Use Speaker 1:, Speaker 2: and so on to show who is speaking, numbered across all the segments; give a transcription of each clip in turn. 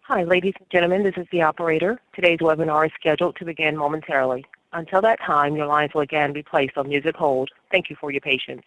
Speaker 1: Hi, ladies and gentlemen, this is the operator. Today's webinar is scheduled to begin momentarily. Until that time, your lines will again be placed on music hold. Thank you for your patience.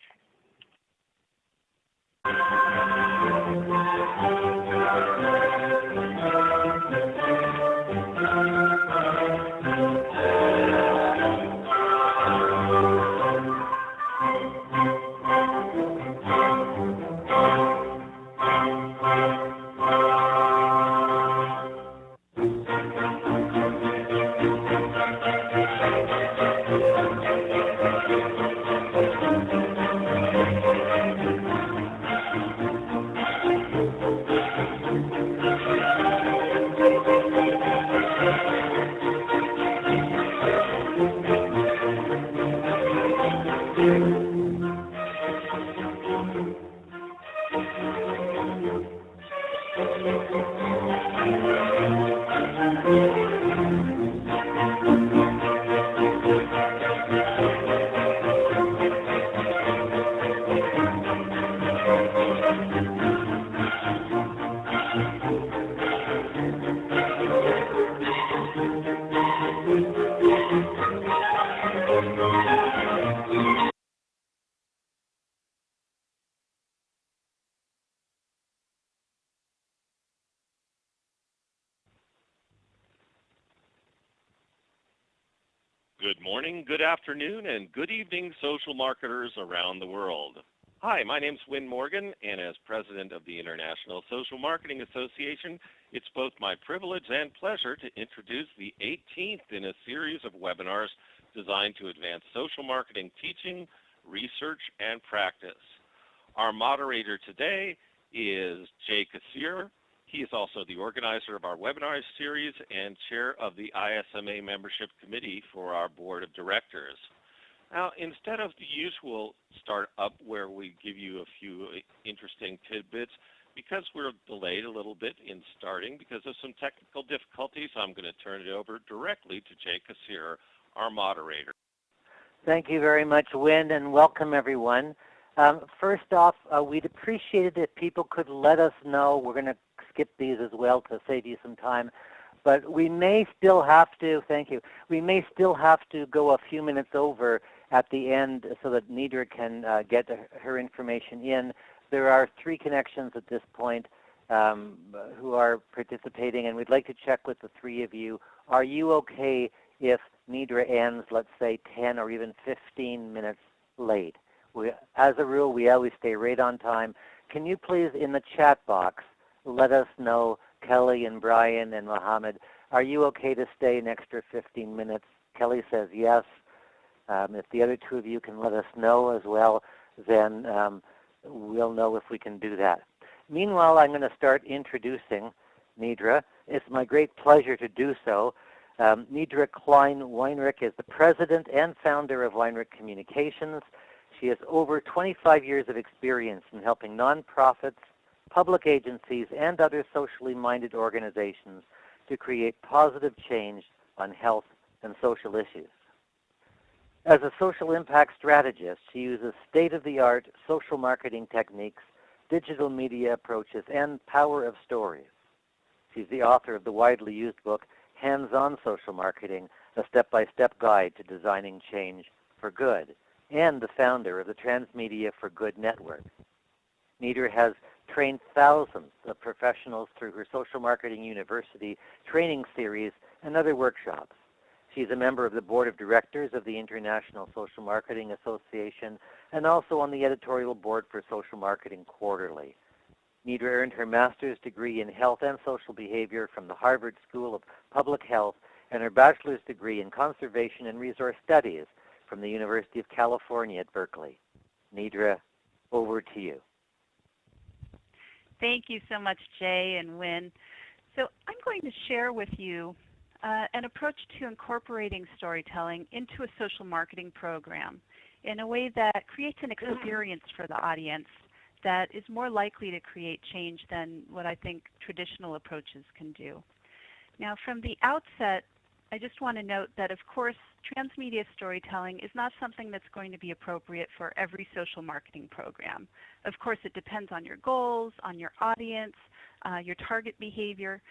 Speaker 2: Good morning, good afternoon, and good evening, social marketers around the world. Hi, my name's Win Morgan, and as president of the International Social Marketing Association, it's both my privilege and pleasure to introduce the 18th in a series of webinars designed to advance social marketing teaching, research, and practice. Our moderator today is Jay Kassir. He is also the organizer of our webinar series and chair of the ISMA membership committee for our board of directors. Now, instead of the usual start up where we give you a few interesting tidbits, because we're delayed a little bit in starting because of some technical difficulties, I'm going to turn it over directly to Jay Kassir, our moderator.
Speaker 3: Thank you very much, Win, and welcome everyone. First off, we'd appreciate it if people could let us know. We're going to skip these as well to save you some time. But we may still have to, thank you, we may still have to go a few minutes over at the end so that Nedra can get her information in. There are 3 connections at this point who are participating, and we'd like to check with the 3 of you. Are you okay if Nedra ends, let's say, 10 or even 15 minutes late? As a rule, we always stay right on time. Can you please, in the chat box, let us know, Kelly and Brian and Mohammed, are you okay to stay an extra 15 minutes? Kelly says yes. If the other 2 of you can let us know as well, then we'll know if we can do that. Meanwhile, I'm going to start introducing Nedra. It's my great pleasure to do so. Nedra Kline Weinreich is the president and founder of Weinreich Communications. She has over 25 years of experience in helping nonprofits, public agencies, and other socially minded organizations to create positive change on health and social issues. As a social impact strategist, she uses state-of-the-art social marketing techniques, digital media approaches, and power of stories. She's the author of the widely used book, Hands-on Social Marketing, a step-by-step guide to designing change for good, and the founder of the Transmedia for Good network. Nedra has trained thousands of professionals through her Social Marketing University training series and other workshops. She's a member of the board of directors of the International Social Marketing Association and also on the editorial board for Social Marketing Quarterly. Nedra earned her master's degree in health and social behavior from the Harvard School of Public Health and her bachelor's degree in conservation and resource studies from the University of California at Berkeley. Nedra, over to you.
Speaker 4: Thank you so much, Jay and Win. So I'm going to share with you an approach to incorporating storytelling into a social marketing program in a way that creates an experience for the audience that is more likely to create change than what I think traditional approaches can do. Now, from the outset, I just want to note that, of course, transmedia storytelling is not something that's going to be appropriate for every social marketing program. Of course, it depends on your goals, on your audience, your target behavior.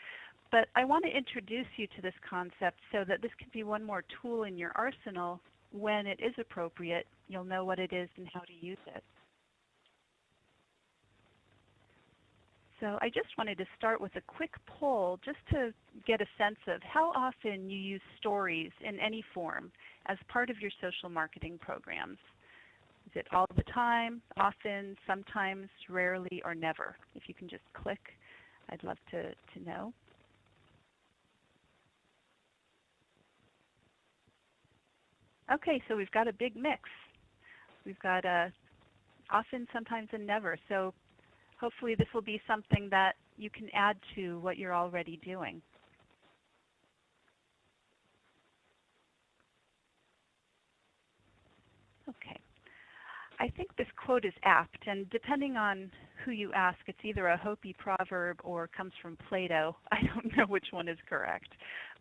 Speaker 4: But I want to introduce you to this concept so that this can be one more tool in your arsenal. When it is appropriate, you'll know what it is and how to use it. So I just wanted to start with a quick poll just to get a sense of how often you use stories in any form as part of your social marketing programs. Is it all the time, often, sometimes, rarely, or never? If you can just click, I'd love to know. Okay, so we've got a big mix. We've got often, sometimes, and never. So hopefully this will be something that you can add to what you're already doing. Okay. I think this quote is apt, and depending on who you ask, it's either a Hopi proverb or comes from Plato. I don't know which one is correct.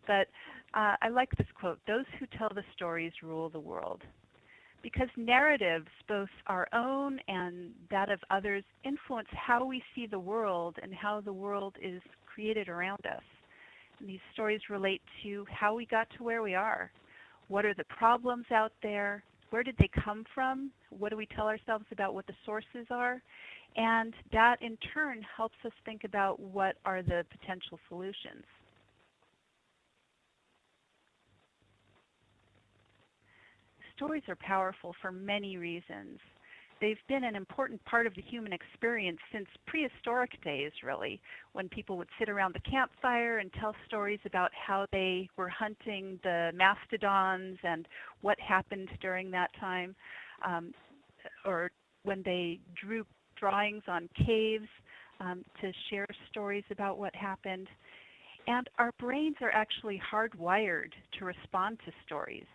Speaker 4: But I like this quote, "Those who tell the stories rule the world." Because narratives, both our own and that of others, influence how we see the world and how the world is created around us. And these stories relate to how we got to where we are. What are the problems out there? Where did they come from? What do we tell ourselves about what the sources are? And that in turn helps us think about what are the potential solutions. Stories are powerful for many reasons. They've been an important part of the human experience since prehistoric days, really, when people would sit around the campfire and tell stories about how they were hunting the mastodons and what happened during that time, or when they drew drawings on caves to share stories about what happened. And our brains are actually hardwired to respond to stories.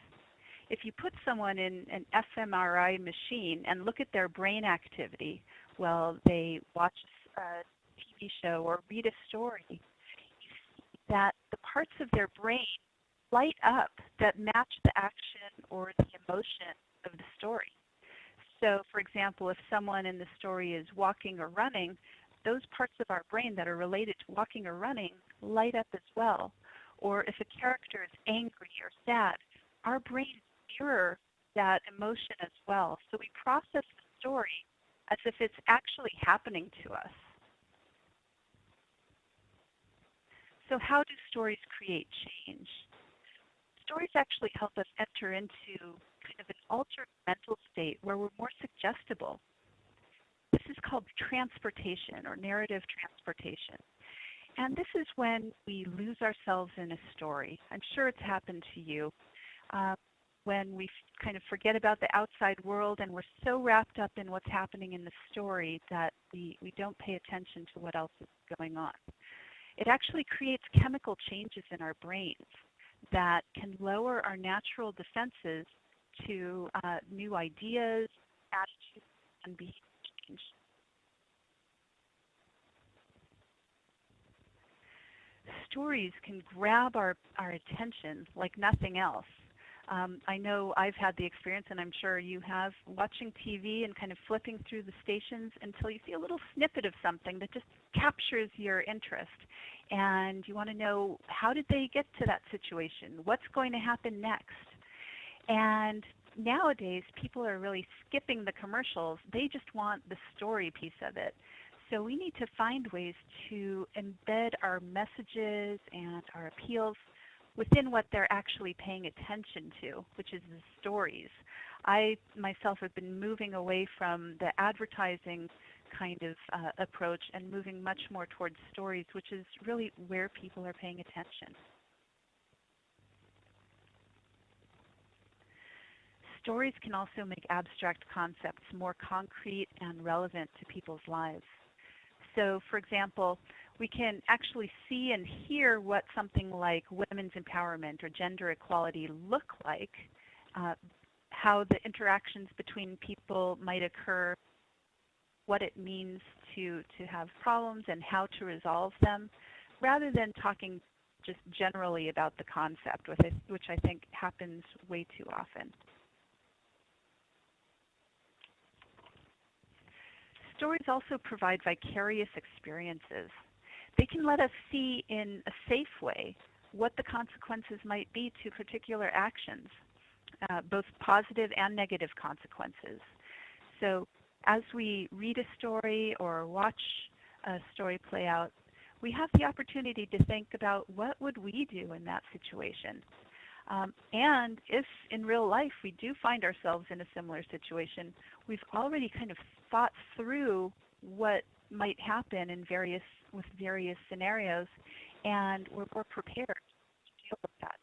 Speaker 4: If you put someone in an fMRI machine and look at their brain activity while they watch a TV show or read a story, you see that the parts of their brain light up that match the action or the emotion of the story. So, for example, if someone in the story is walking or running, those parts of our brain that are related to walking or running light up as well. Or if a character is angry or sad, our brain mirror that emotion as well. So we process the story as if it's actually happening to us. So how do stories create change? Stories actually help us enter into kind of an altered mental state where we're more suggestible. This is called transportation or narrative transportation. And this is when we lose ourselves in a story. I'm sure it's happened to you. When we kind of forget about the outside world and we're so wrapped up in what's happening in the story that we don't pay attention to what else is going on. It actually creates chemical changes in our brains that can lower our natural defenses to new ideas, attitudes, and behavior change. Stories can grab our attention like nothing else. I know I've had the experience, and I'm sure you have, watching TV and kind of flipping through the stations until you see a little snippet of something that just captures your interest. And you want to know, how did they get to that situation? What's going to happen next? And nowadays, people are really skipping the commercials. They just want the story piece of it. So we need to find ways to embed our messages and our appeals within what they're actually paying attention to, which is the stories. I myself have been moving away from the advertising kind of approach and moving much more towards stories, which is really where people are paying attention. Stories can also make abstract concepts more concrete and relevant to people's lives. So, for example, we can actually see and hear what something like women's empowerment or gender equality look like, how the interactions between people might occur, what it means to have problems and how to resolve them, rather than talking just generally about the concept, which I think happens way too often. Stories also provide vicarious experiences. They can let us see in a safe way what the consequences might be to particular actions, both positive and negative consequences. So as we read a story or watch a story play out, we have the opportunity to think about what would we do in that situation. And if in real life we do find ourselves in a similar situation, we've already kind of thought through what might happen with various scenarios, and we're more prepared to deal with that.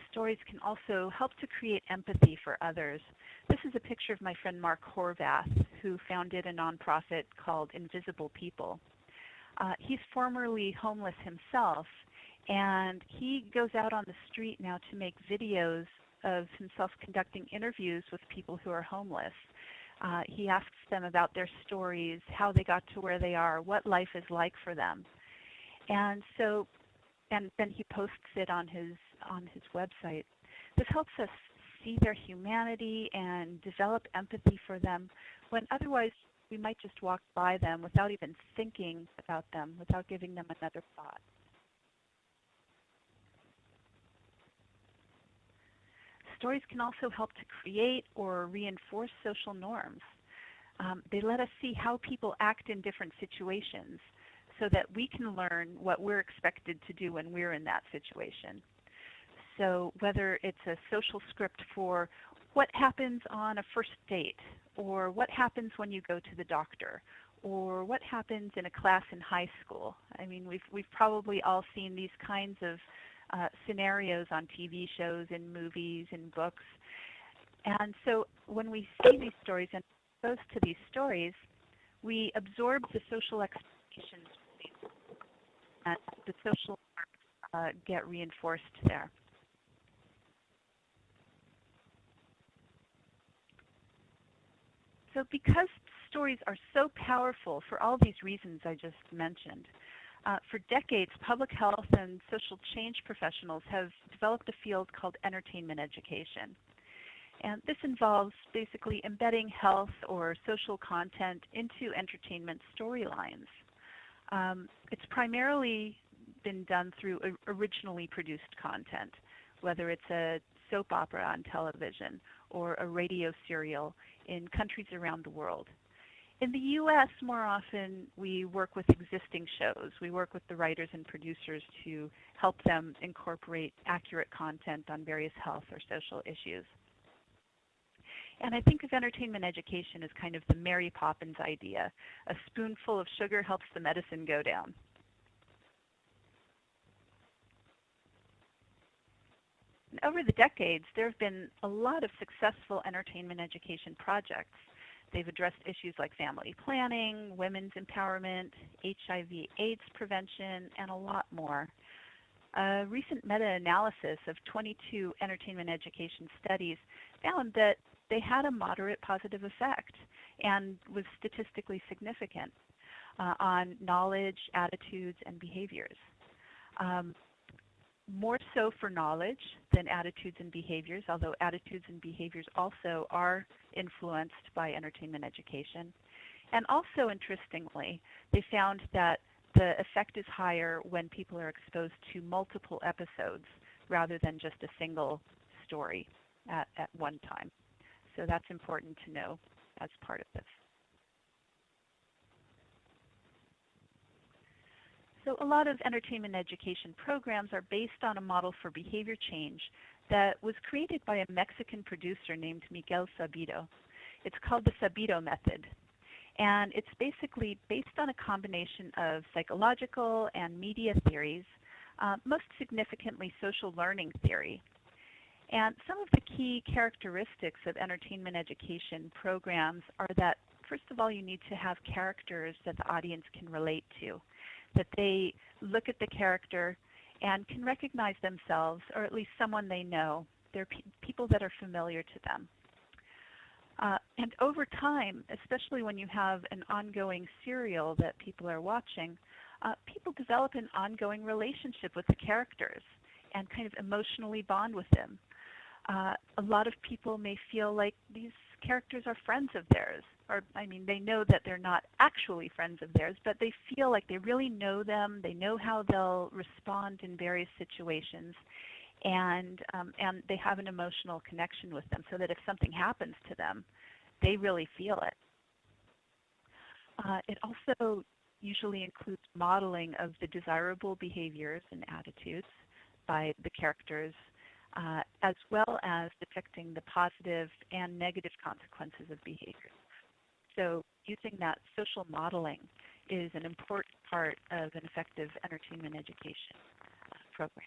Speaker 4: Stories can also help to create empathy for others. This is a picture of my friend Mark Horvath, who founded a nonprofit called Invisible People. He's formerly homeless himself, and he goes out on the street now to make videos of himself conducting interviews with people who are homeless. He asks them about their stories, how they got to where they are, what life is like for them. And then he posts it on his website. This helps us see their humanity and develop empathy for them when otherwise we might just walk by them without even thinking about them, without giving them another thought. Stories can also help to create or reinforce social norms. They let us see how people act in different situations so that we can learn what we're expected to do when we're in that situation. So whether it's a social script for what happens on a first date, or what happens when you go to the doctor, or what happens in a class in high school. I mean, we've probably all seen these kinds of scenarios on TV shows, in movies, in books. And so when we see these stories and are exposed to these stories, we absorb the social expectations and the social norms get reinforced there. So because stories are so powerful for all these reasons I just mentioned, for decades, public health and social change professionals have developed a field called entertainment education. And this involves basically embedding health or social content into entertainment storylines. It's primarily been done through originally produced content, whether it's a soap opera on television or a radio serial in countries around the world. In the U.S., more often we work with existing shows. We work with the writers and producers to help them incorporate accurate content on various health or social issues. And I think of entertainment education as kind of the Mary Poppins idea. A spoonful of sugar helps the medicine go down. And over the decades, there have been a lot of successful entertainment education projects. They've addressed issues like family planning, women's empowerment, HIV/AIDS prevention, and a lot more. A recent meta-analysis of 22 entertainment education studies found that they had a moderate positive effect and was statistically significant on knowledge, attitudes, and behaviors. More so for knowledge than attitudes and behaviors, although attitudes and behaviors also are influenced by entertainment education. And also, interestingly, they found that the effect is higher when people are exposed to multiple episodes rather than just a single story at one time. So that's important to know as part of this. So a lot of entertainment education programs are based on a model for behavior change that was created by a Mexican producer named Miguel Sabido. It's called the Sabido method. And it's basically based on a combination of psychological and media theories, most significantly social learning theory. And some of the key characteristics of entertainment education programs are that, first of all, you need to have characters that the audience can relate to, that they look at the character and can recognize themselves, or at least someone they know. They're people that are familiar to them. And over time, especially when you have an ongoing serial that people are watching, people develop an ongoing relationship with the characters and kind of emotionally bond with them. A lot of people may feel like these characters are friends of theirs, or they know that they're not actually friends of theirs, but they feel like they really know them. They know how they'll respond in various situations, and they have an emotional connection with them, so that if something happens to them, they really feel it. It also usually includes modeling of the desirable behaviors and attitudes by the characters, as well as depicting the positive and negative consequences of behavior. So using that social modeling is an important part of an effective entertainment education program.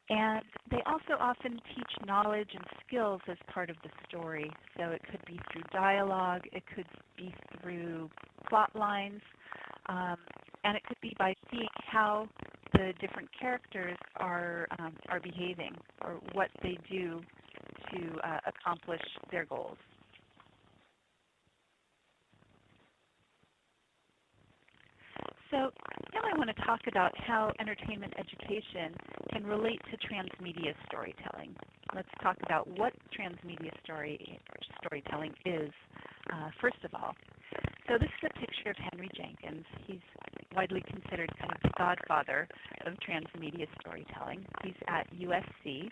Speaker 4: And they also often teach knowledge and skills as part of the story. So it could be through dialogue, it could be through plot lines, and it could be by seeing how the different characters are behaving, or what they do to accomplish their goals. So now I want to talk about how entertainment education can relate to transmedia storytelling. Let's talk about what transmedia storytelling is, first of all. So this is a picture of Henry Jenkins. He's widely considered kind of the godfather of transmedia storytelling. He's at USC,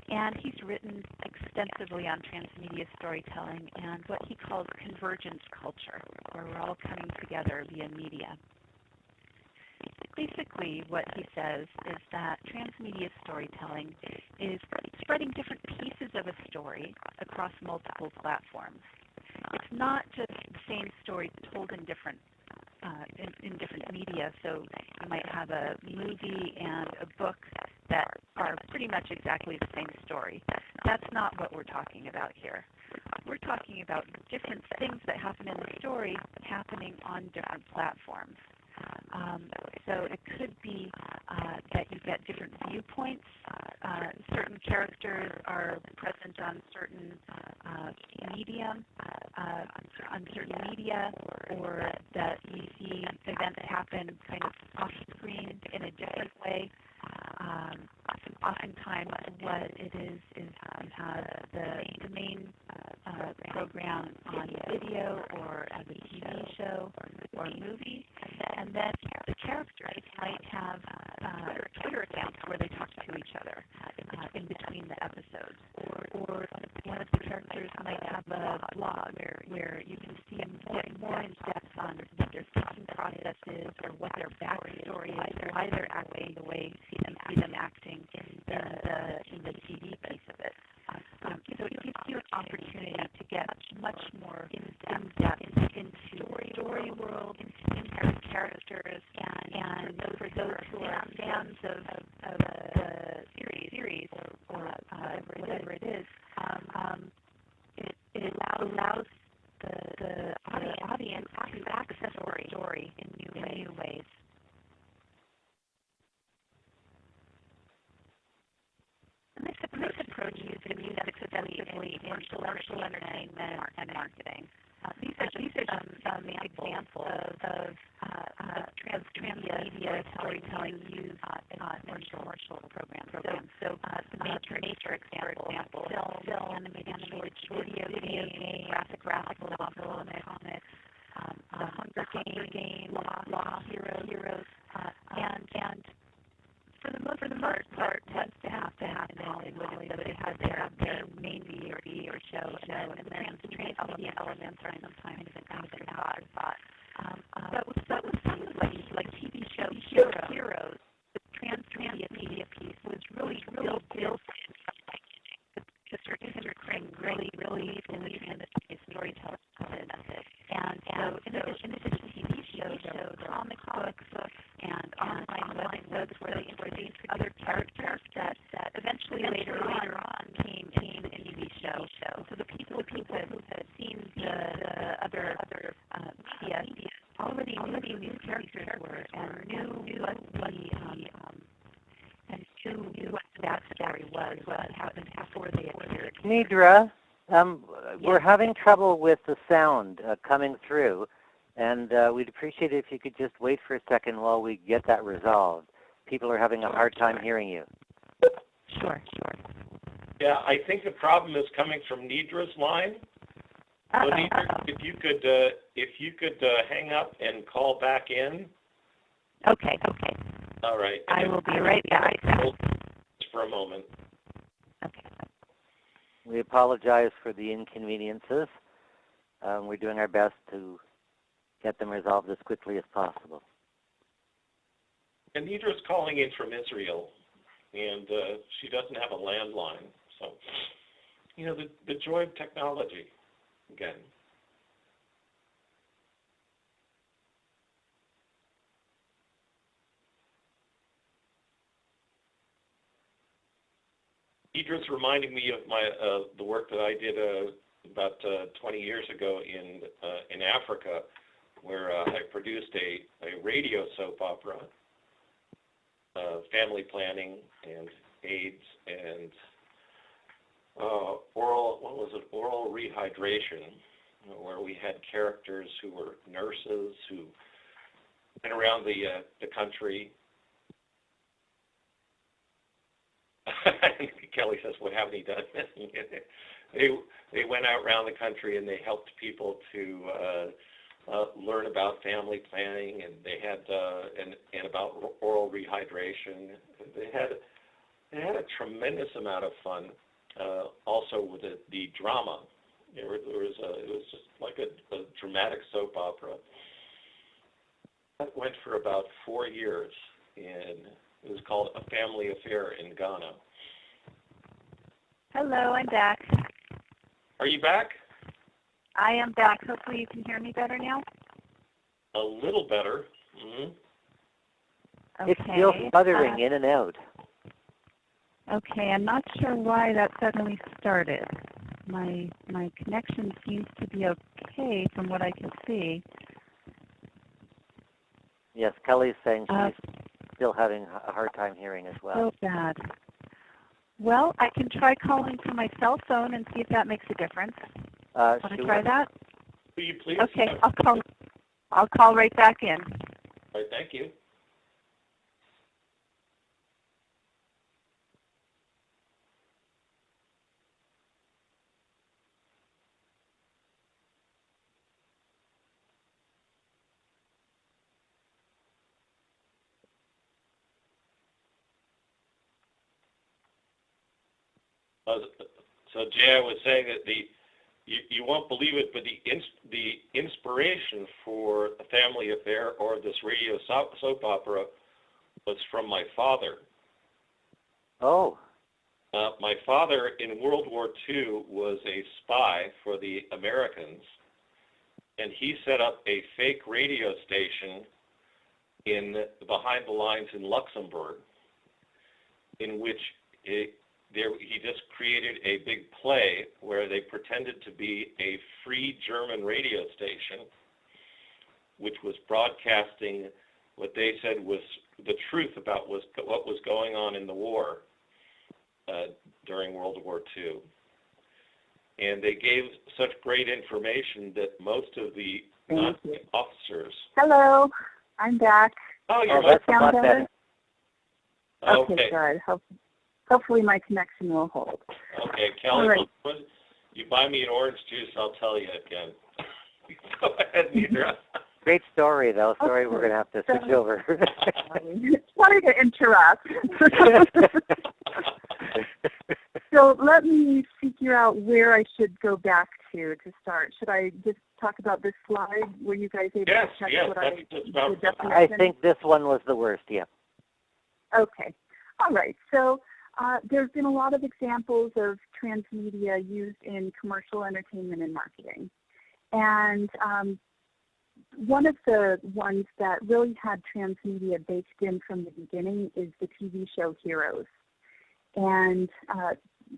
Speaker 4: and he's written extensively on transmedia storytelling and what he calls convergence culture, where we're all coming together via media. Basically, what he says is that transmedia storytelling is spreading different pieces of a story across multiple platforms. It's not just the same story told in different media. So you might have a movie and a book that are pretty much exactly the same story. That's not what we're talking about here. We're talking about different things that happen in the story happening on different platforms. So it could be that you get different viewpoints. Certain characters are present on certain media, or that you see events happen kind of off screen in a different way. Oftentimes, what it is you have the main program on video or as a TV show or movie, and then the characters might have Twitter accounts where they talk to each other in between the episodes, or one of the characters might have a blog where you can see them get more in depth on what their thinking process is, or what their backstory is, why they're acting the way you see them acting in the TV piece of it. So it gives you an opportunity to get much more in-depth into story world, into characters, and for those who are fans of the series or whatever it is, it allows the audience to access the story in new ways. And this approach is used extensively in commercial entertainment and marketing. These are some examples of transmedia storytelling used in commercial programs. So the Matrix, for example, film, animated short video game, graphic novel, and comics, the Hunger Games, Lost Heroes, and for the most part, tends to have to happen in Hollywood, so they have their main TV or show, and then the transmedia elements are sometimes an afterthought. But with some like TV show Heroes, the transmedia piece was really built in from the beginning. The certain really in the transmedia storytelling method. And so in addition to the TV show, comic books, and online webs where these other characters that eventually later on came in the TV show. So the people who had seen the other media already knew who these characters were and knew what the backstory was, what happened before they appeared.
Speaker 3: Nedra, We're having trouble with the sound coming through, and we'd appreciate it if you could just wait for a second while we get that resolved. People are having a hard time hearing you.
Speaker 1: Sure.
Speaker 2: Yeah, I think the problem is coming from Nedra's line. So Nedra, if you could hang up and call back in.
Speaker 1: Okay.
Speaker 2: All right.
Speaker 1: I will be right back.
Speaker 2: Just for a moment.
Speaker 1: Okay.
Speaker 3: We apologize for the inconveniences. We're doing our best to get them resolved as quickly as possible.
Speaker 2: And Nedra's calling in from Israel, and she doesn't have a landline. So, the joy of technology, again. Nedra's reminding me of the work that I did about 20 years ago in Africa, where I produced a radio soap opera, family planning and AIDS and oral rehydration, where we had characters who were nurses who went around the country. Kelly says, "What haven't he done?" They went out around the country and they helped people to learn about family planning, and they had and about oral rehydration. They had a tremendous amount of fun. Also with the drama, it was just like a dramatic soap opera. That went for about 4 years, and it was called A Family Affair in Ghana.
Speaker 4: Hello, I'm back.
Speaker 2: Are you back?
Speaker 4: I am back. Hopefully you can hear me better now.
Speaker 2: A little better. Mm-hmm.
Speaker 4: Okay.
Speaker 3: It's still sputtering in and out.
Speaker 4: Okay, I'm not sure why that suddenly started. My connection seems to be okay from what I can see.
Speaker 3: Yes, Kelly's saying she's still having a hard time hearing as well.
Speaker 4: So bad. Well, I can try calling from my cell phone and see if that makes a difference. Want to try that?
Speaker 2: Will you please?
Speaker 4: Okay, I'll call right back in.
Speaker 2: All right, thank you. So Jay, I was saying that you won't believe it, but the inspiration for A Family Affair or this radio soap opera was from my father.
Speaker 3: Oh.
Speaker 2: My father in World War II was a spy for the Americans, and he set up a fake radio station behind the lines in Luxembourg, in which he just created a big play where they pretended to be a free German radio station, which was broadcasting what they said was the truth about what was going on in the war during World War II. And they gave such great information that most of the Nazi officers...
Speaker 5: Hello, I'm back.
Speaker 2: Oh, you're
Speaker 3: that's
Speaker 2: back.
Speaker 3: a lot better.
Speaker 5: Okay, good. Hopefully my connection will hold.
Speaker 2: Okay, Kelly,
Speaker 5: right.
Speaker 2: When you buy me an orange juice, I'll tell you again. Go ahead, Nedra.
Speaker 3: Great story, though. Sorry, we're going to have to switch over.
Speaker 5: Sorry to interrupt. So let me figure out where I should go back to start. Should I just talk about this slide? Were you guys able to check what the definition?
Speaker 3: I think this one was the worst, yeah.
Speaker 5: Okay. All right. So there's been a lot of examples of transmedia used in commercial entertainment and marketing. And one of the ones that really had transmedia baked in from the beginning is the TV show Heroes. And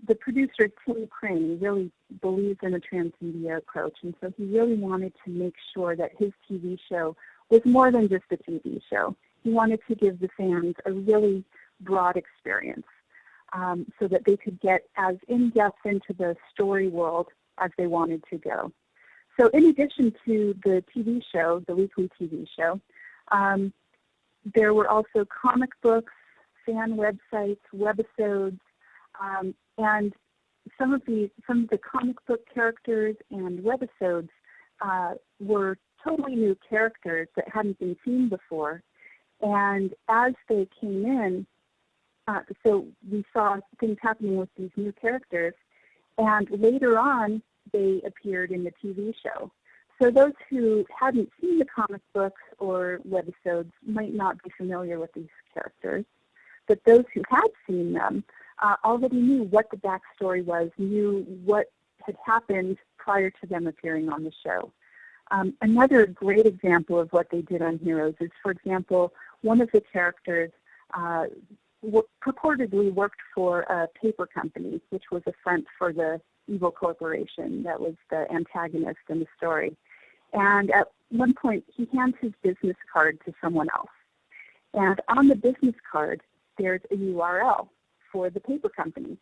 Speaker 5: the producer, Tim Crane, really believes in a transmedia approach. And so he really wanted to make sure that his TV show was more than just a TV show. He wanted to give the fans a really broad experience. so that they could get as in-depth into the story world as they wanted to go. So in addition to the TV show, the weekly TV show, there were also comic books, fan websites, webisodes, and some of the comic book characters and webisodes were totally new characters that hadn't been seen before. And as they came in, so we saw things happening with these new characters, and later on they appeared in the TV show. So those who hadn't seen the comic books or webisodes might not be familiar with these characters, but those who had seen them already knew what the backstory was, knew what had happened prior to them appearing on the show. Another great example of what they did on Heroes is, for example, one of the characters purportedly worked for a paper company, which was a front for the evil corporation that was the antagonist in the story. And at one point, he hands his business card to someone else. And on the business card, there's a URL for the paper company.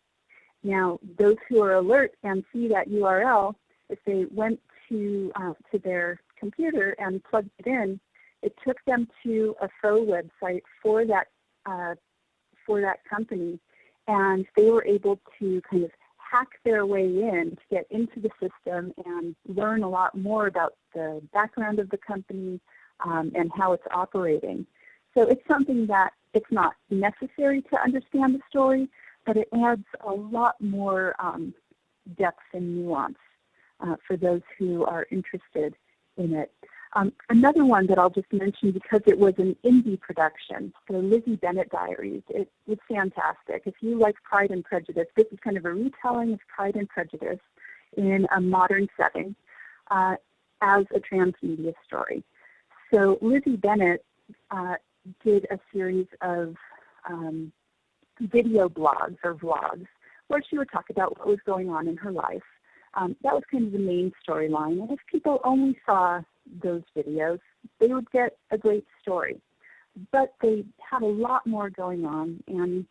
Speaker 5: Now, those who are alert and see that URL, if they went to their computer and plugged it in, it took them to a faux website for that company, and they were able to kind of hack their way in to get into the system and learn a lot more about the background of the company and how it's operating. So it's something that it's not necessary to understand the story, but it adds a lot more depth and nuance for those who are interested in it. Another one that I'll just mention because it was an indie production, the Lizzie Bennet Diaries. It was fantastic. If you like Pride and Prejudice, this is kind of a retelling of Pride and Prejudice in a modern setting as a transmedia story. So Lizzie Bennet did a series of video blogs or vlogs where she would talk about what was going on in her life. That was kind of the main storyline. And if people only saw those videos, they would get a great story. But they had a lot more going on, and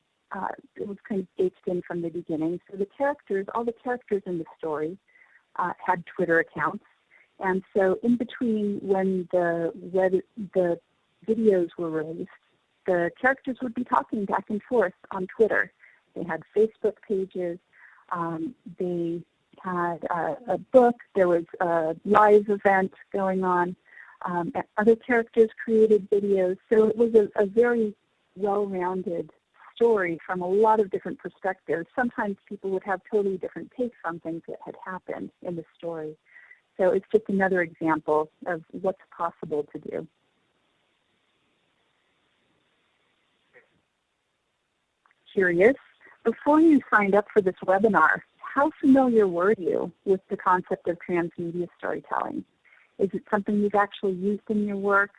Speaker 5: it was kind of baked in from the beginning. So the characters, all the characters in the story had Twitter accounts. And so in between when the videos were released, the characters would be talking back and forth on Twitter. They had Facebook pages. They had a book. There was a live event going on. Other characters created videos. So it was a very well-rounded story from a lot of different perspectives. Sometimes people would have totally different takes on things that had happened in the story. So it's just another example of what's possible to do. Curious, before you signed up for this webinar, how familiar were you with the concept of transmedia storytelling? Is it something you've actually used in your work,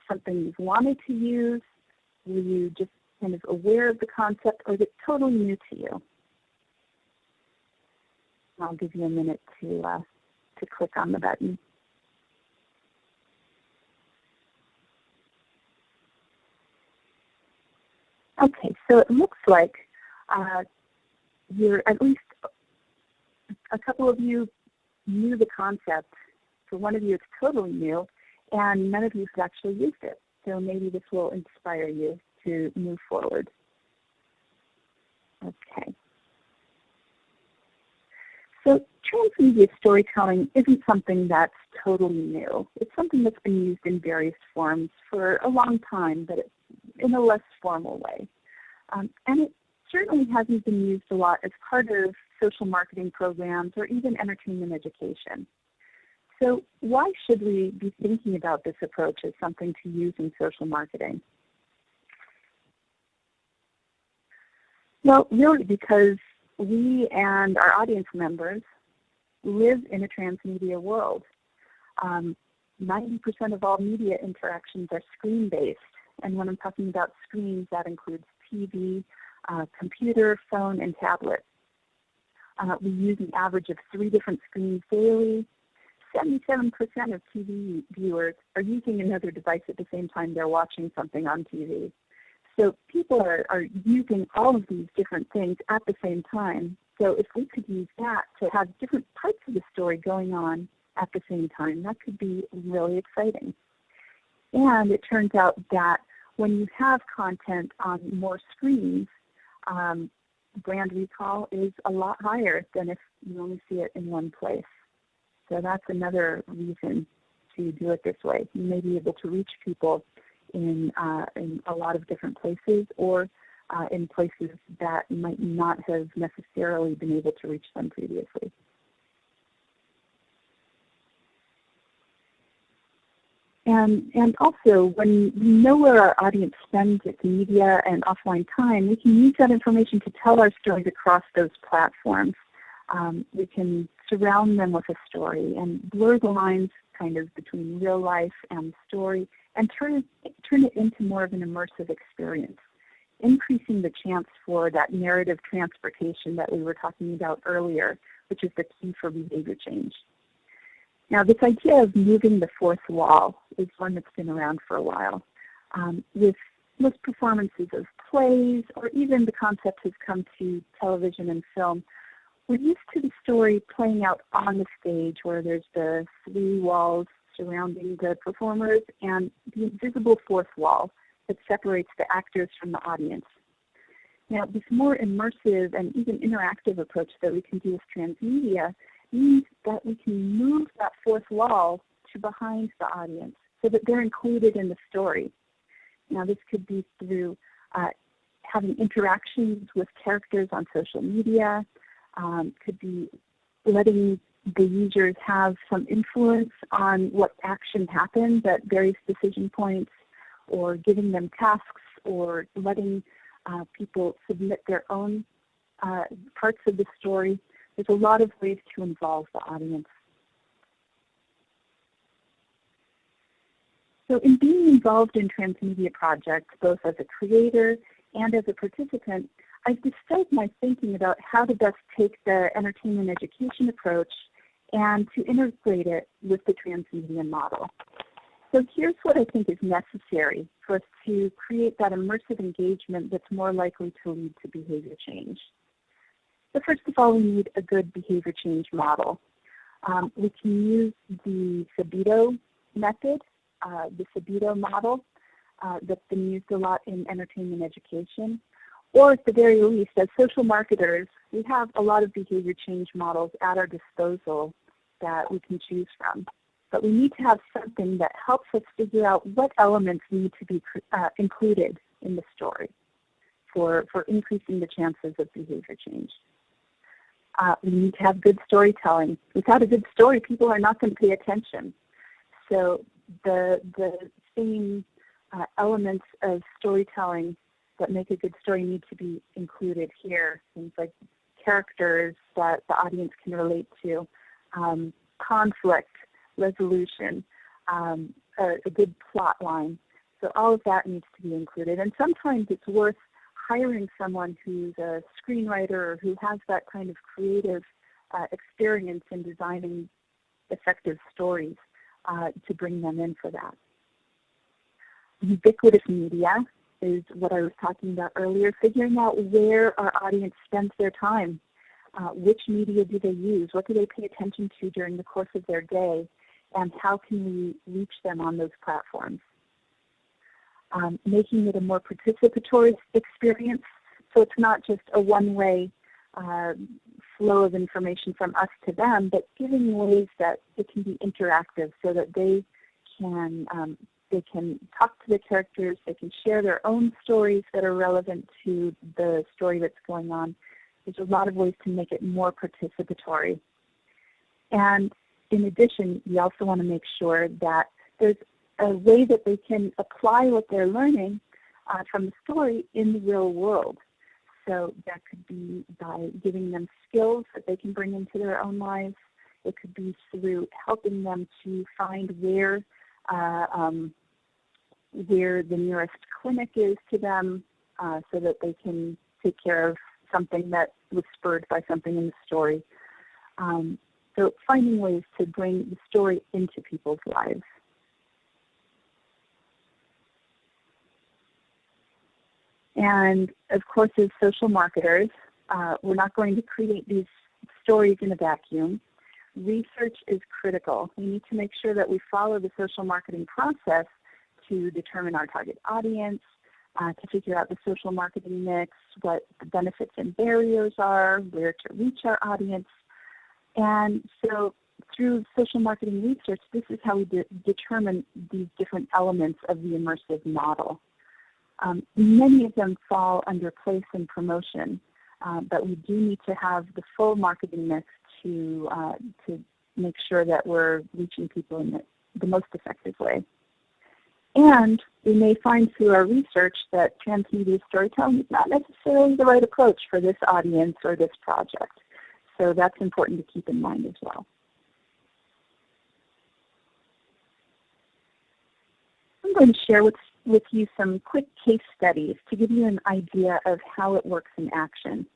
Speaker 5: something you've wanted to use? Were you just kind of aware of the concept, or is it totally new to you? I'll give you a minute to click on the button. Okay, so it looks like you're at least a couple of you knew the concept. For one of you, it's totally new, and none of you have actually used it. So maybe this will inspire you to move forward. Okay. So transmedia storytelling isn't something that's totally new. It's something that's been used in various forms for a long time, but in a less formal way. And it certainly hasn't been used a lot as part of social marketing programs or even entertainment education. So why should we be thinking about this approach as something to use in social marketing? Well, really because we and our audience members live in a transmedia world. 90% of all media interactions are screen-based. And when I'm talking about screens, that includes TV, computer, phone, and tablet. We use an average of 3 different screens daily. 77% of TV viewers are using another device at the same time they're watching something on TV. So people are using all of these different things at the same time. So if we could use that to have different parts of the story going on at the same time, that could be really exciting. And it turns out that when you have content on more screens, brand recall is a lot higher than if you only see it in one place. So that's another reason to do it this way. You may be able to reach people in a lot of different places, or in places that might not have necessarily been able to reach them previously. And also, when we know where our audience spends its media and offline time, we can use that information to tell our stories across those platforms. We can surround them with a story and blur the lines kind of between real life and story, and turn it into more of an immersive experience, increasing the chance for that narrative transportation that we were talking about earlier, which is the key for behavior change. Now, this idea of moving the fourth wall is one that's been around for a while. With most performances of plays, or even the concept has come to television and film, we're used to the story playing out on the stage, where there's the three walls surrounding the performers and the invisible fourth wall that separates the actors from the audience. Now, this more immersive and even interactive approach that we can do with transmedia means that we can move that fourth wall to behind the audience so that they're included in the story. Now, this could be through having interactions with characters on social media, could be letting the users have some influence on what action happens at various decision points, or giving them tasks, or letting people submit their own parts of the story. There's a lot of ways to involve the audience. So in being involved in transmedia projects, both as a creator and as a participant, I've distilled my thinking about how to best take the entertainment education approach and to integrate it with the transmedia model. So here's what I think is necessary for us to create that immersive engagement that's more likely to lead to behavior change. So first of all, we need a good behavior change model. We can use the Sabito method, the Sabito model that's been used a lot in entertainment education. Or at the very least, as social marketers, we have a lot of behavior change models at our disposal that we can choose from. But we need to have something that helps us figure out what elements need to be included in the story for increasing the chances of behavior change. We need to have good storytelling. Without a good story, people are not going to pay attention. So the same elements of storytelling that make a good story need to be included here. Things like characters that the audience can relate to, conflict resolution, a good plot line. So all of that needs to be included. And sometimes it's worth hiring someone who's a screenwriter or who has that kind of creative experience in designing effective stories to bring them in for that. Ubiquitous media is what I was talking about earlier, figuring out where our audience spends their time. Which media do they use? What do they pay attention to during the course of their day? And how can we reach them on those platforms? Making it a more participatory experience, so it's not just a one-way flow of information from us to them, but giving ways that it can be interactive so that they can talk to the characters, they can share their own stories that are relevant to the story that's going on. There's a lot of ways to make it more participatory. And in addition, we also want to make sure that there's a way that they can apply what they're learning from the story in the real world. So that could be by giving them skills that they can bring into their own lives. It could be through helping them to find where the nearest clinic is to them so that they can take care of something that was spurred by something in the story. So finding ways to bring the story into people's lives. And of course, as social marketers, we're not going to create these stories in a vacuum. Research is critical. We need to make sure that we follow the social marketing process to determine our target audience, to figure out the social marketing mix, what the benefits and barriers are, where to reach our audience. And so through social marketing research, this is how we determine these different elements of the immersive model. Many of them fall under place and promotion, but we do need to have the full marketing mix to make sure that we're reaching people in the most effective way. And we may find through our research that transmedia storytelling is not necessarily the right approach for this audience or this project. So that's important to keep in mind as well. I'm going to share with you some quick case studies to give you an idea of how it works in action.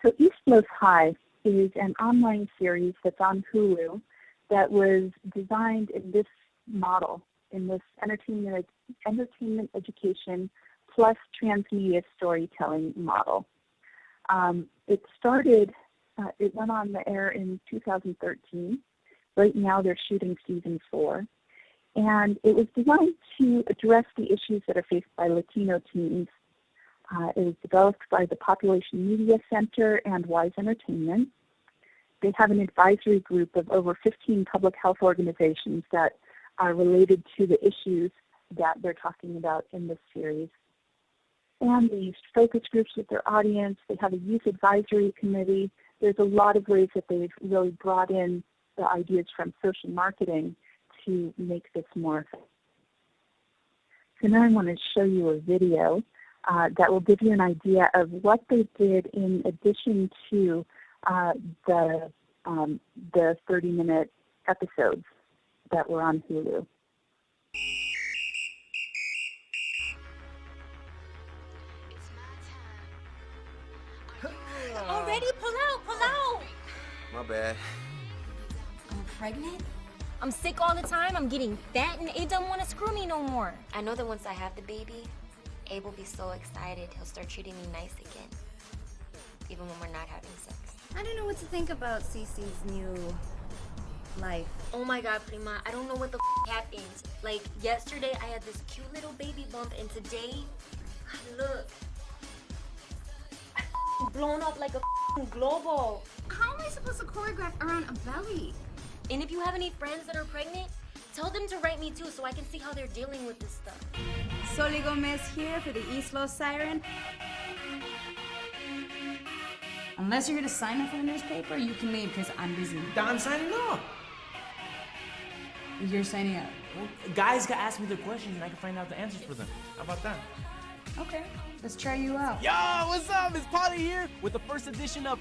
Speaker 5: So East Los High is an online series that's on Hulu that was designed in this model, in this entertainment education plus transmedia storytelling model. It went on the air in 2013. Right now they're shooting season 4. And it was designed to address the issues that are faced by Latino teens. It was developed by the Population Media Center and Wise Entertainment. They have an advisory group of over 15 public health organizations that are related to the issues that they're talking about in this series. And they use focus groups with their audience. They have a youth advisory committee. There's a lot of ways that they've really brought in the ideas from social marketing to make this more effective. So now I want to show you a video that will give you an idea of what they did in addition to the 30-minute episodes that were on Hulu.
Speaker 6: Already? Pull out!
Speaker 7: My bad.
Speaker 6: I'm pregnant? I'm sick all the time, I'm getting fat, and Abe don't want to screw me no more. I know that once I have the baby, Abe will be so excited, he'll start treating me nice again. Even when we're not having sex.
Speaker 8: I don't know what to think about Cece's new life.
Speaker 6: Oh my god, Prima, I don't know what the happened. Like, yesterday I had this cute little baby bump, and today, look. I'm blown up like a globo.
Speaker 8: How am I supposed to choreograph around a belly?
Speaker 6: And if you have any friends that are pregnant, tell them to write me too so I can see how they're dealing with this stuff.
Speaker 8: Soli Gomez here for the East Los Siren. Unless you're here to sign up for the newspaper, you can leave because I'm busy.
Speaker 7: I'm signing up.
Speaker 8: You're signing up.
Speaker 7: Well, guys can ask me their questions and I can find out the answers for them. How about that?
Speaker 8: Okay, let's try you out.
Speaker 7: Yo, what's up? It's Polly here with the first edition of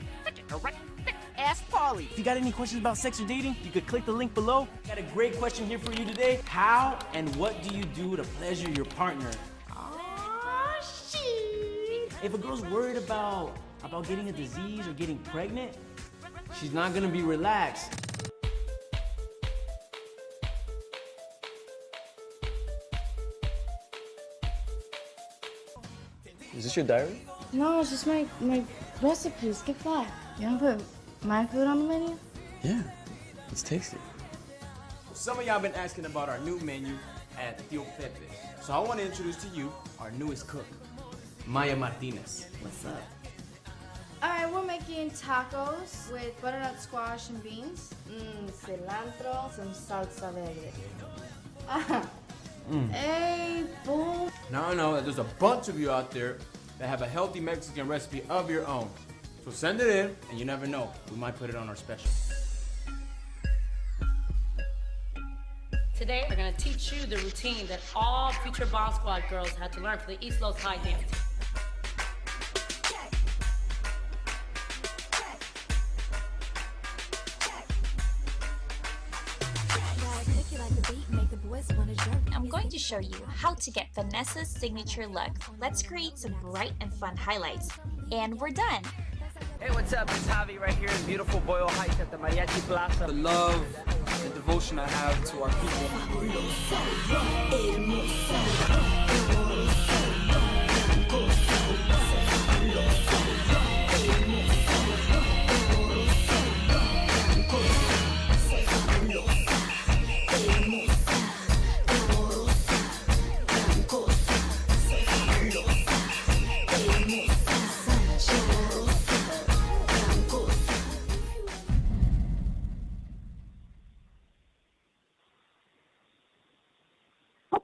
Speaker 7: Ask Polly. If you got any questions about sex or dating, you could click the link below. Got a great question here for you today. How and what do you do to pleasure your partner? Oh, shit. If a girl's worried about getting a disease or getting pregnant, she's not gonna be relaxed.
Speaker 9: Is this your diary?
Speaker 10: No, it's just my recipes. Get back. You wanna put my food on the menu?
Speaker 9: Yeah, it's tasty.
Speaker 11: Some of y'all been asking about our new menu at Tio Pepe's. So I want to introduce to you our newest cook, Maya Martinez.
Speaker 10: What's up? Alright, we're making tacos with butternut squash and beans. Cilantro, some salsa verde. Hey, fool.
Speaker 11: Now I know that there's a bunch of you out there that have a healthy Mexican recipe of your own. So send it in, and you never know, we might put it on our special.
Speaker 12: Today, we're gonna teach you the routine that all future Bomb Squad girls had to learn for the East Los High dance team.
Speaker 13: I'm going to show you how to get Vanessa's signature look. Let's create some bright and fun highlights. And we're done.
Speaker 14: Hey, what's up? It's Javi right here in beautiful Boyle Heights at the Mariachi Plaza.
Speaker 15: The love and devotion I have to our people.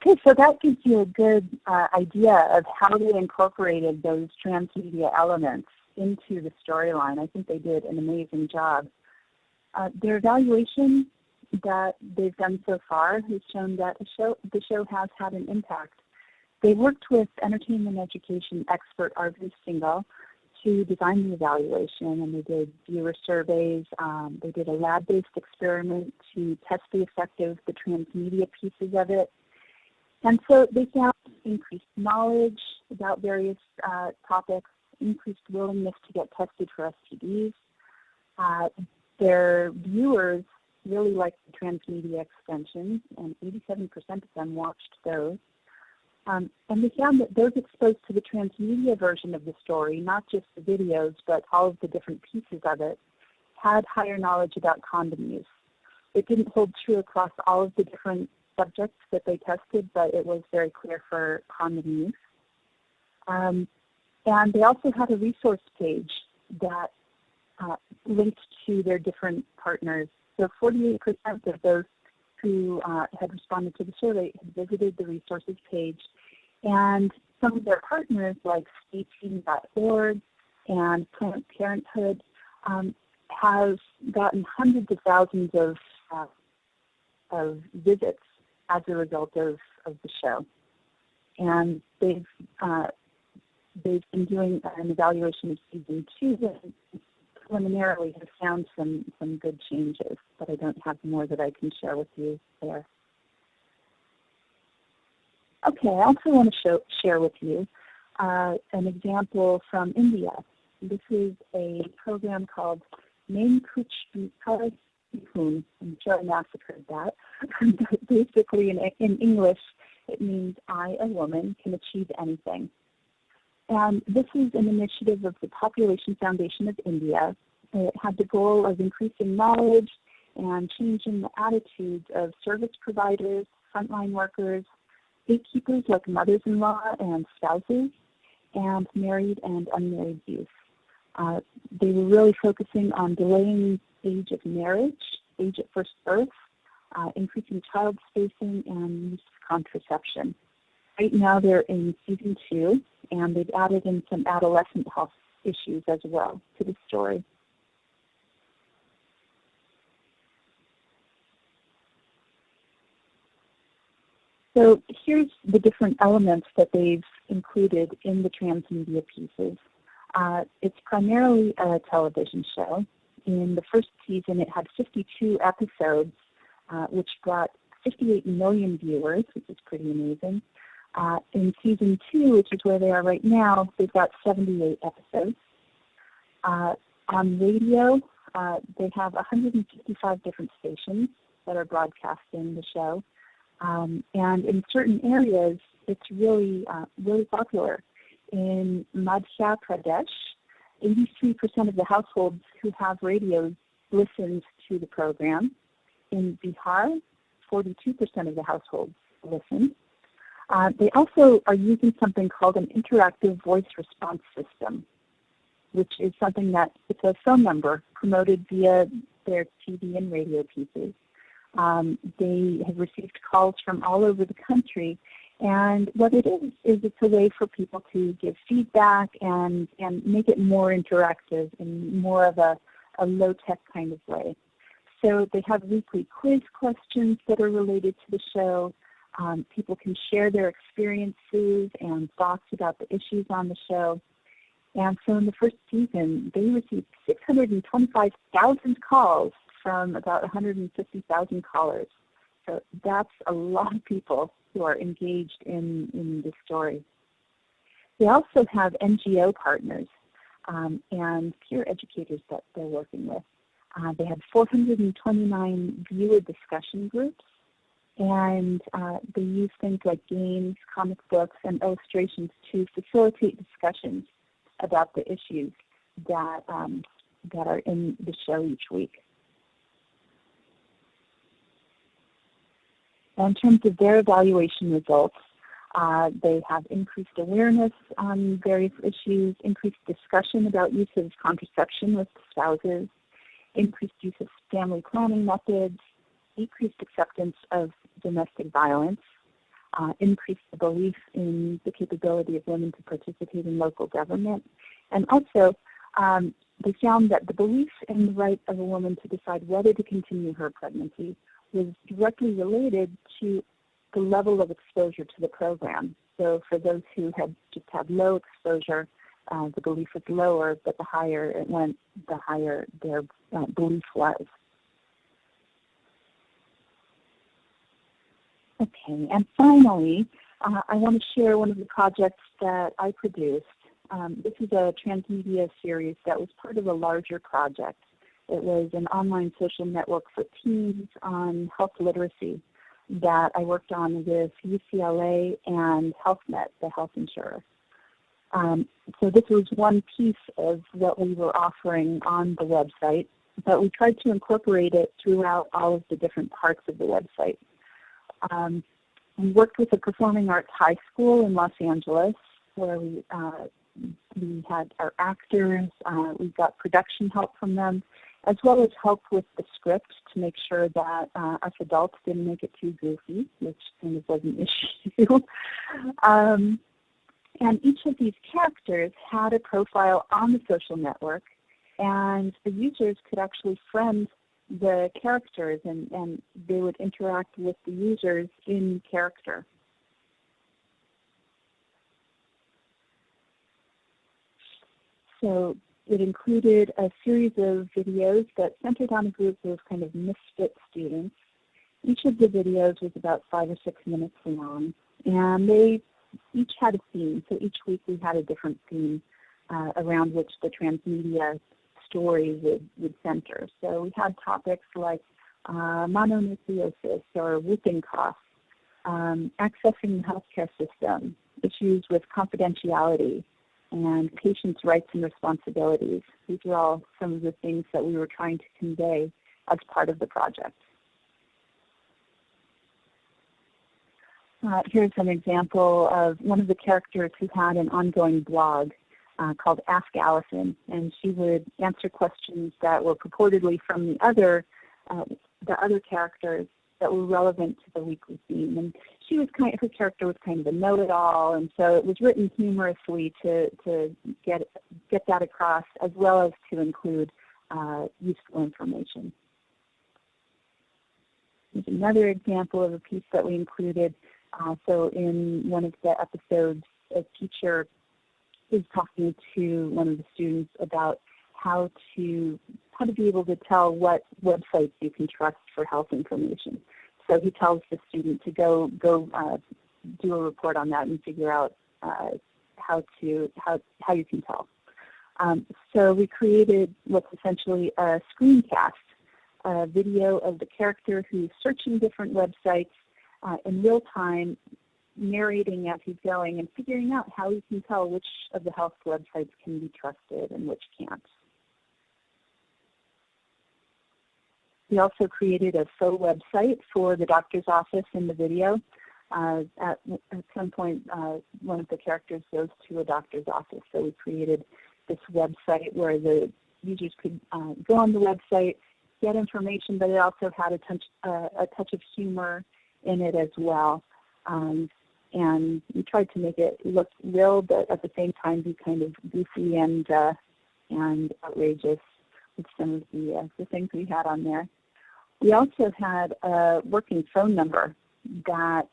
Speaker 5: Okay, so that gives you a good idea of how they incorporated those transmedia elements into the storyline. I think they did an amazing job. Their evaluation that they've done so far has shown that the show has had an impact. They worked with entertainment education expert Arvind Singhal to design the evaluation, and they did viewer surveys. They did a lab-based experiment to test the effect of the transmedia pieces of it. And so they found increased knowledge about various topics, increased willingness to get tested for STDs. Their viewers really liked the transmedia extensions, and 87% of them watched those. And they found that those exposed to the transmedia version of the story, not just the videos, but all of the different pieces of it, had higher knowledge about condom use. It didn't hold true across all of the different subjects that they tested, but it was very clear for condom use. And they also had a resource page that linked to their different partners. So 48% of those who had responded to the survey had visited the resources page, and some of their partners like StateTeam.org and Planned Parenthood have gotten hundreds of thousands of visits as a result of the show. And they've been doing an evaluation of season 2 and preliminarily have found some good changes, but I don't have more that I can share with you there. Okay, I also want to share with you an example from India. This is a program called Main Kuch Bikar Hun. I'm sure I massacred that. Basically, in English, it means I, a woman, can achieve anything. And this is an initiative of the Population Foundation of India. It had the goal of increasing knowledge and changing the attitudes of service providers, frontline workers, gatekeepers like mothers-in-law and spouses, and married and unmarried youth. They were really focusing on delaying the age of marriage, age at first birth, increasing child spacing, and use of contraception. Right now they're in season 2, and they've added in some adolescent health issues as well to the story. So here's the different elements that they've included in the transmedia pieces. It's primarily a television show. In the first season, it had 52 episodes, which brought 58 million viewers, which is pretty amazing. In season 2, which is where they are right now, they've got 78 episodes. On radio, they have 155 different stations that are broadcasting the show. And in certain areas, it's really popular. In Madhya Pradesh, 83% of the households who have radios listen to the program. In Bihar, 42% of the households listen. They also are using something called an interactive voice response system, which is something that it's a phone number promoted via their TV and radio pieces. They have received calls from all over the country, and what it is it's a way for people to give feedback and make it more interactive in more of a low-tech kind of way. So they have weekly quiz questions that are related to the show. People can share their experiences and thoughts about the issues on the show. And so in the first season, they received 625,000 calls from about 150,000 callers. So that's a lot of people who are engaged in this story. They also have NGO partners and peer educators that they're working with. They had 429 viewer discussion groups, and they use things like games, comic books, and illustrations to facilitate discussions about the issues that are in the show each week. In terms of their evaluation results, they have increased awareness on various issues, increased discussion about use of contraception with spouses, increased use of family planning methods, decreased acceptance of domestic violence, increase the belief in the capability of women to participate in local government. And also, they found that the belief in the right of a woman to decide whether to continue her pregnancy was directly related to the level of exposure to the program. So for those who had just had low exposure, the belief was lower, but the higher it went, the higher their belief was. Okay, and finally, I want to share one of the projects that I produced. This is a transmedia series that was part of a larger project. It was an online social network for teens on health literacy that I worked on with UCLA and HealthNet, the health insurer. So this was one piece of what we were offering on the website, but we tried to incorporate it throughout all of the different parts of the website. We worked with a performing arts high school in Los Angeles, where we had our actors, we got production help from them, as well as help with the script to make sure that us adults didn't make it too goofy, which kind of was an issue. And each of these characters had a profile on the social network, and the users could actually friend the characters, and they would interact with the users in character. So it included a series of videos that centered on a group of kind of misfit students. Each of the videos was about 5 or 6 minutes long, and they each had a theme. So each week we had a different theme around which the transmedia story would center. So we had topics like mononucleosis or whooping cough, accessing the healthcare system, issues with confidentiality, and patients' rights and responsibilities. These are all some of the things that we were trying to convey as part of the project. Here's an example of one of the characters who had an ongoing blog called Ask Allison, and she would answer questions that were purportedly from the other characters that were relevant to the weekly theme. And she was her character was kind of a know-it-all, and so it was written humorously to get that across, as well as to include useful information. Here's another example of a piece that we included. So in one of the episodes, a teacher is talking to one of the students about how to be able to tell what websites you can trust for health information. So he tells the student to go do a report on that and figure out how you can tell. So we created what's essentially a screencast, a video of the character who's searching different websites in real time, narrating as he's going and figuring out how he can tell which of the health websites can be trusted and which can't. We also created a faux website for the doctor's office in the video. At some point, one of the characters goes to a doctor's office, so we created this website where the users could go on the website, get information, but it also had a touch of humor in it as well. And we tried to make it look real, but at the same time be kind of goofy and outrageous with some of the things we had on there. We also had a working phone number that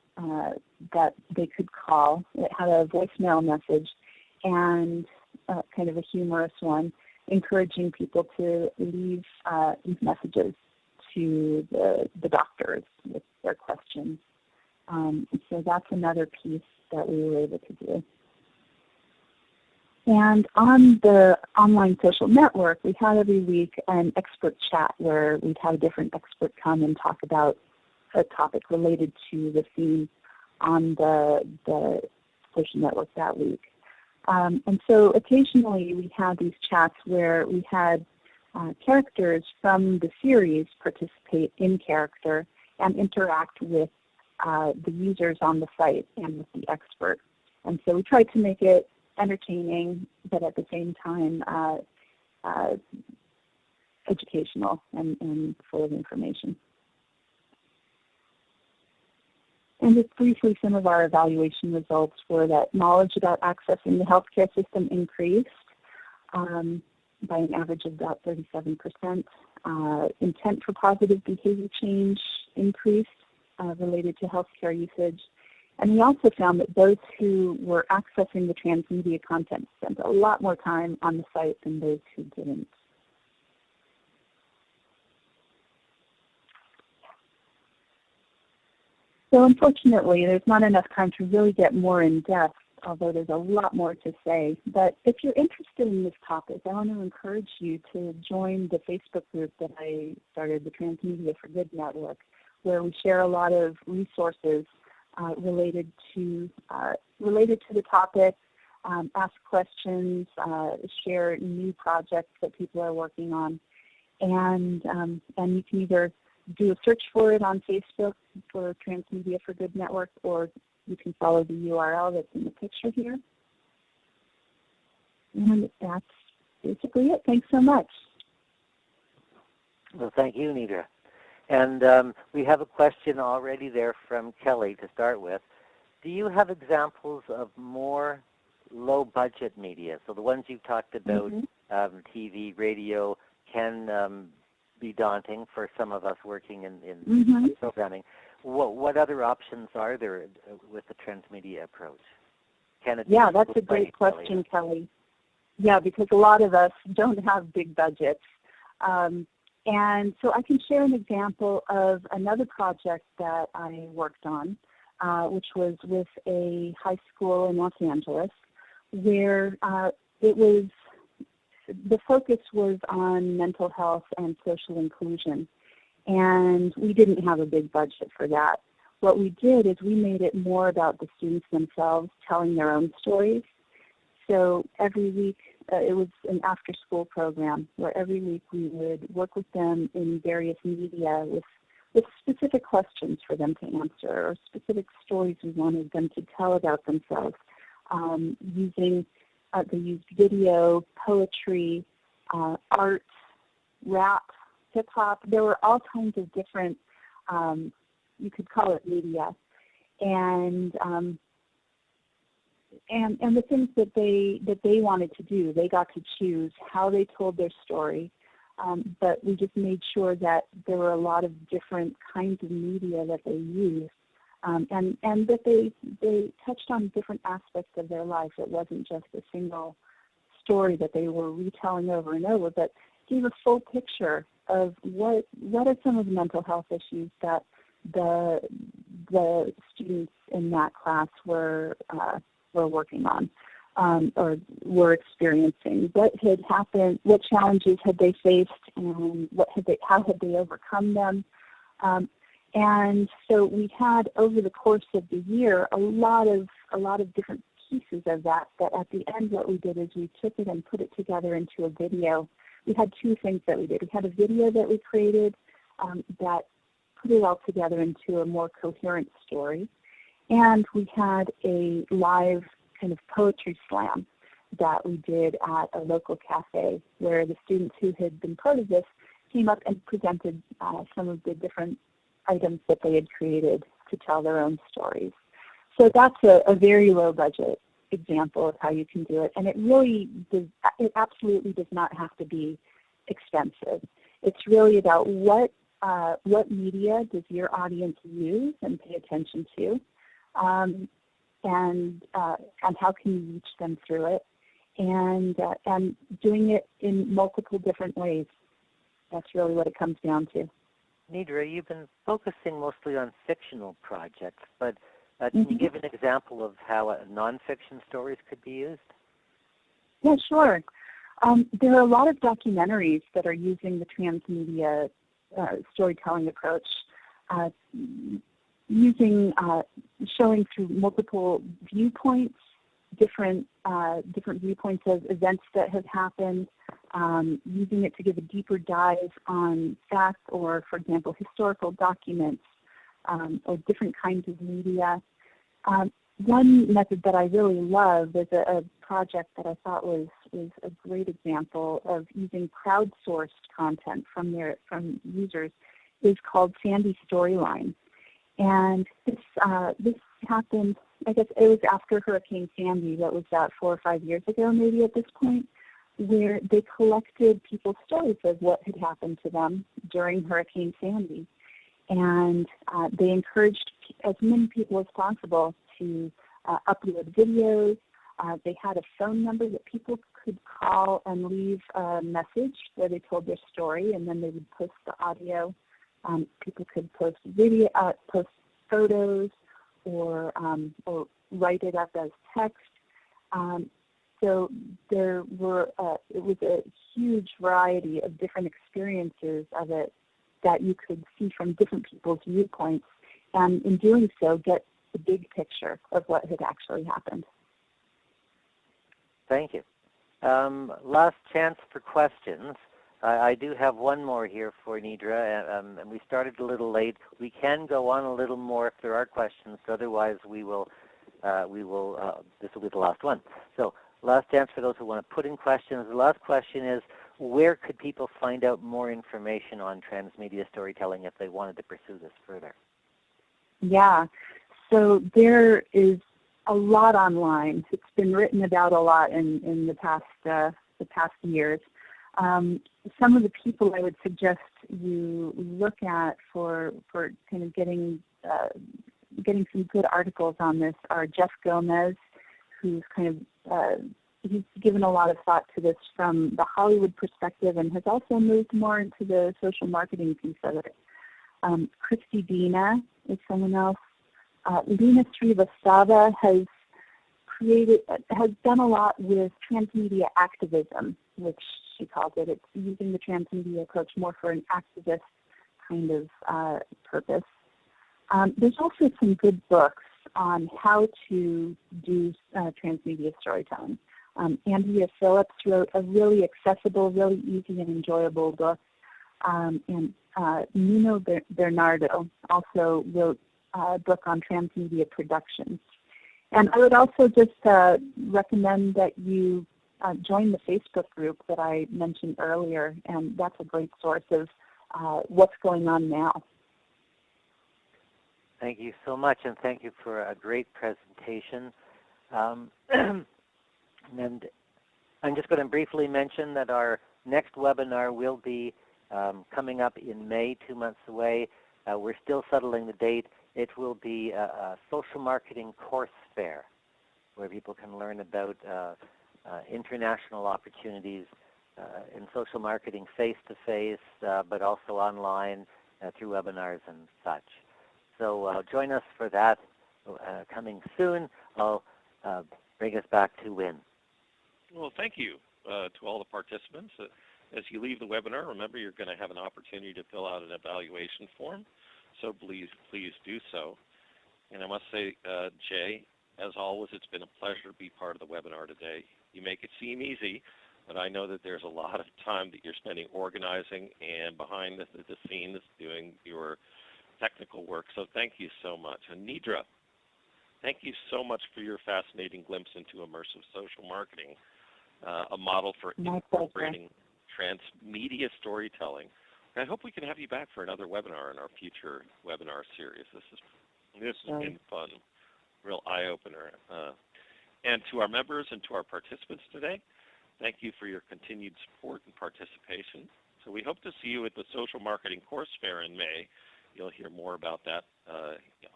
Speaker 5: they could call. It had a voicemail message and kind of a humorous one, encouraging people to leave these messages to the doctors with their questions. So that's another piece that we were able to do. And on the online social network, we had every week an expert chat where we'd have a different expert come and talk about a topic related to the theme on the social network that week. And so occasionally we had these chats where we had characters from the series participate in character and interact with the users on the site and with the expert. And so we tried to make it entertaining, but at the same time educational and full of information. And just briefly, some of our evaluation results were that knowledge about accessing the healthcare system increased by an average of about 37%. Intent for positive behavior change increased related to healthcare usage. And we also found that those who were accessing the transmedia content spent a lot more time on the site than those who didn't. So unfortunately, there's not enough time to really get more in depth, although there's a lot more to say. But if you're interested in this topic, I want to encourage you to join the Facebook group that I started, the Transmedia for Good Network, where we share a lot of resources related to the topic, ask questions, share new projects that people are working on, and you can either do a search for it on Facebook for Transmedia for Good Network, or you can follow the URL that's in the picture here. And that's basically it. Thanks so much.
Speaker 3: Well, thank you, Nedra. And we have a question already there from Kelly to start with. Do you have examples of more low-budget media? So the ones you've talked about, TV, radio, can be daunting for some of us working in programming. What other options are there with the transmedia approach?
Speaker 5: Yeah, that's a great question, Kelly. Yeah, because a lot of us don't have big budgets. And so I can share an example of another project that I worked on, which was with a high school in Los Angeles, where the focus was on mental health and social inclusion. And we didn't have a big budget for that. What we did is we made it more about the students themselves telling their own stories. So every week, it was an after-school program where every week we would work with them in various media with specific questions for them to answer, or specific stories we wanted them to tell about themselves, they used video, poetry, art, rap, hip-hop. There were all kinds of different, you could call it media. And the things that they wanted to do, they got to choose how they told their story. But we just made sure that there were a lot of different kinds of media that they used, and that they touched on different aspects of their life. It wasn't just a single story that they were retelling over and over, but gave a full picture of what are some of the mental health issues that the students in that class were working on, or were experiencing. What had happened? What challenges had they faced, and how had they overcome them? And so we had, over the course of the year, a lot of different pieces of that. That at the end, what we did is we took it and put it together into a video. We had two things that we did. We had a video that we created that put it all together into a more coherent story. And we had a live kind of poetry slam that we did at a local cafe, where the students who had been part of this came up and presented some of the different items that they had created to tell their own stories. So that's a very low budget example of how you can do it. And it absolutely does not have to be expensive. It's really about what media does your audience use and pay attention to, and how can you reach them through it, and doing it in multiple different ways. That's really what it comes down to.
Speaker 3: Nedra, you've been focusing mostly on fictional projects, but can you give an example of how nonfiction stories could be used?
Speaker 5: Yeah, sure. There are a lot of documentaries that are using the transmedia storytelling approach, showing through multiple viewpoints, different viewpoints of events that have happened, using it to give a deeper dive on facts or, for example, historical documents, or different kinds of media. One method that I really love is a project that I thought was a great example of using crowdsourced content from users, is called Sandy Storyline. And this happened, I guess it was after Hurricane Sandy. That was about 4 or 5 years ago maybe at this point, where they collected people's stories of what had happened to them during Hurricane Sandy. And they encouraged as many people as possible to upload videos. They had a phone number that people could call and leave a message where they told their story, and then they would post the audio. People could post video, post photos, or write it up as text. So there were it was a huge variety of different experiences of it that you could see from different people's viewpoints, and in doing so, get the big picture of what had actually happened.
Speaker 3: Thank you. Last chance for questions. I do have one more here for Nedra, and we started a little late. We can go on a little more if there are questions. Otherwise, this will be the last one. So, last chance for those who want to put in questions. The last question is, where could people find out more information on transmedia storytelling if they wanted to pursue this further? Yeah. So there is a lot online. It's been written about a lot in the past years. Some of the people I would suggest you look at for kind of getting some good articles on this are Jeff Gomez, who's kind of he's given a lot of thought to this from the Hollywood perspective and has also moved more into the social marketing piece of it. Christy Dina is someone else. Lena Srivastava has done a lot with transmedia activism, which she calls it. It's using the transmedia approach more for an activist kind of purpose. There's also some good books on how to do transmedia storytelling. Andrea Phillips wrote a really accessible, really easy and enjoyable book. And Nino Bernardo also wrote a book on transmedia production. And I would also just recommend that you join the Facebook group that I mentioned earlier, and that's a great source of what's going on now. Thank you so much, and thank you for a great presentation. And I'm just going to briefly mention that our next webinar will be coming up in May, 2 months away. We're still settling the date. It will be a social marketing course fair where people can learn about international opportunities in social marketing face-to-face, but also online through webinars and such. So join us for that coming soon. I'll bring us back to Win.
Speaker 2: Well, thank you to all the participants. As you leave the webinar, remember you're going to have an opportunity to fill out an evaluation form. So please do so. And I must say, Jay, as always, it's been a pleasure to be part of the webinar today. You make it seem easy, but I know that there's a lot of time that you're spending organizing and behind the scenes doing your technical work. So thank you so much. And Nedra, thank you so much for your fascinating glimpse into immersive social marketing, a model for incorporating transmedia storytelling. I hope we can have you back for another webinar in our future webinar series. This has been fun, real eye-opener. And to our members and to our participants today, thank you for your continued support and participation. So we hope to see you at the Social Marketing Course Fair in May. You'll hear more about that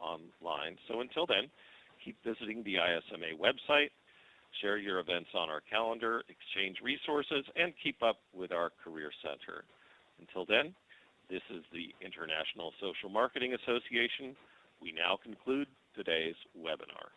Speaker 2: online. So until then, keep visiting the ISMA website, share your events on our calendar, exchange resources, and keep up with our Career Center. Until then, this is the International Social Marketing Association. We now conclude today's webinar.